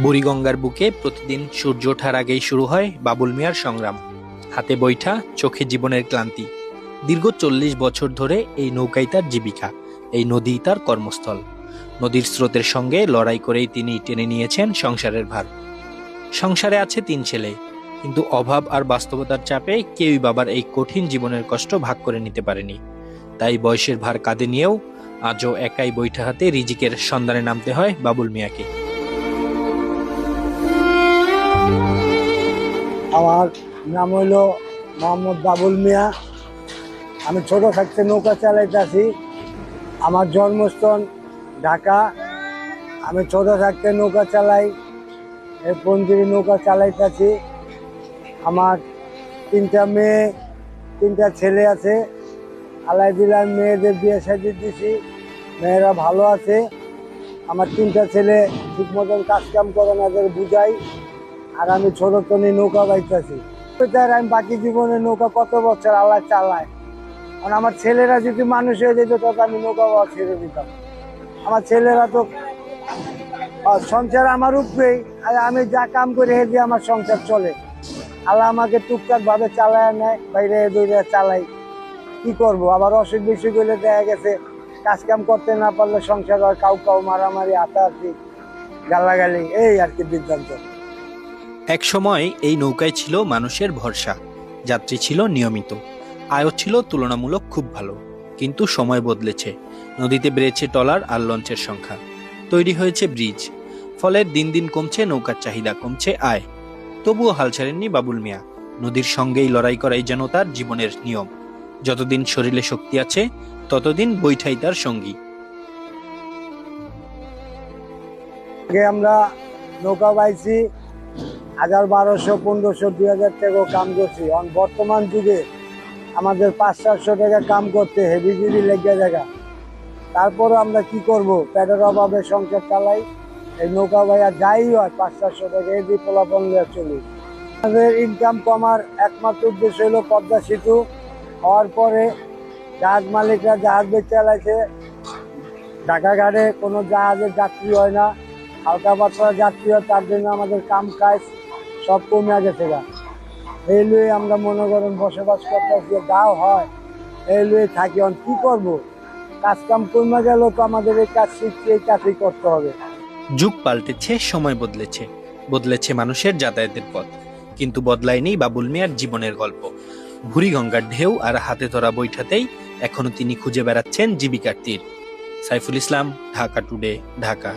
বুড়িগঙ্গার বুকে প্রতিদিন সূর্য ওঠার আগেই শুরু হয় বাবুল মিয়ার সংগ্রাম। হাতে বৈঠা, চোখে জীবনের ক্লান্তি। দীর্ঘ ৪০ বছর ধরে এই নৌকাই তার জীবিকা, এই নদীই তার কর্মস্থল। নদীর স্রোতের সঙ্গে লড়াই করেই তিনি টেনে নিয়েছেন সংসারের ভার। সংসারে আছে ৩ ছেলে, কিন্তু অভাব আর বাস্তবতার চাপে কেউই বাবার এই কঠিন জীবনের কষ্ট ভাগ করে নিতে পারেনি। তাই বয়সের ভার কাঁধে নিয়েও আজও একাই বৈঠা হাতে রিজিকের সন্ধানে নামতে হয় বাবুল মিয়াকে। আমার নাম হইল মোহাম্মদ বাবুল মিয়া। আমি ছোট থাকতে নৌকা চালাইতেছি। আমার জন্মস্থান ঢাকা। আমি ছোট থাকতে নৌকা চালাই, এই পঞ্জিরি নৌকা চালাইতেছি। আমার 3টা মেয়ে, 3টা ছেলে আছে। আলাই দিলাম, মেয়েদের বিয়ে সাজি দিছি, মেয়েরা ভালো আছে। আমার 3টা ছেলে ঠিক মতন কাজ কাম করে না, এদের বুঝাই। আর আমি ছোট তনি নৌকা বাইতেছি। আমি বাকি জীবনে নৌকা কত বছর আল্লাহ চালায়। কারণ আমার ছেলেরা যদি মানুষ হয়ে যেত তখন আমি নৌকা ছেড়ে দিতাম। আমার ছেলেরা তো সংসার আমার উপরেই, আর আমি যা কাম করে দিয়ে আমার সংসার চলে। আল্লাহ আমাকে টুকটাক ভাবে চালায় নেয়, বাইরে দৌড়ে চালাই। কি করব, আবার অসুখ বিসুখ হলে দেখা গেছে কাজ কাম করতে না পারলে সংসার হয় কাউ মারামারি, হাতাহাতি, গালাগালি, এই আর কি বিদ্যান্ত। এক সময় এই নৌকায় ছিল মানুষের ভরসা, যাত্রী ছিল নিয়মিত, আয়ও ছিল তুলনামূলক খুব ভালো। কিন্তু সময় বদলেছে, নদীতে বেড়েছে ট্রলার আর লঞ্চের সংখ্যা, তৈরি হয়েছে ব্রিজ। ফলে দিন দিন কমছে নৌকার চাহিদা, কমছে আয়। তবুও হাল ছাড়েননি বাবুল মিয়া। নদীর সঙ্গেই লড়াই করাই যেন তার জীবনের নিয়ম। যতদিন শরীরে শক্তি আছে ততদিন বৈঠাই তার সঙ্গী। আগে আমরা নৌকা বাইছি ১,১২০০, ১৫০০, ২,০০০ টাকাও কাম করছি। বর্তমান যুগে আমাদের ৫০০-৭০০ টাকা কাম করতে হেভিজিবি লেগে জায়গা। তারপরও আমরা কি করব, পেটের অভাবে সংসার চালাই। এই নৌকা বাইয়া যাই হয় ৫০০-৭০০ টাকা এই দিয়ে পোলাপন নিয়ে চলি। আমাদের ইনকাম কমার একমাত্র উদ্দেশ্য হলো পদ্মা সেতু হওয়ার পরে জাহাজ মালিকরা জাহাজ বেচে চালাইছে। ঢাকা ঘাটে কোনো জাহাজের যাত্রী হয় না, হালকা পাতলা যাত্রী হয়। তার জন্য আমাদের কাম কাজ সব কমে গেছে গা। এই লুয়ে আমরা মনে করেন বসবাস করতেছি, যাও হয় এই লুয়ে থাকি। কি করব, কাজ কাম কমে গেল তো আমাদের এই কাজ শিখছি, এই কাজই করতে হবে। যুগ পাল্টেছে, সময় বদলেছে, বদলেছে মানুষের যাতায়াতের পথ, কিন্তু বদলায়নি বাবুল মিয়ার জীবনের গল্প। বুড়িগঙ্গার ঢেউ আর হাতে ধরা বৈঠাতেই এখনো তিনি খুঁজে বেড়াচ্ছেন জীবিকার তীর। সাইফুল ইসলাম, ঢাকা টুডে, ঢাকা।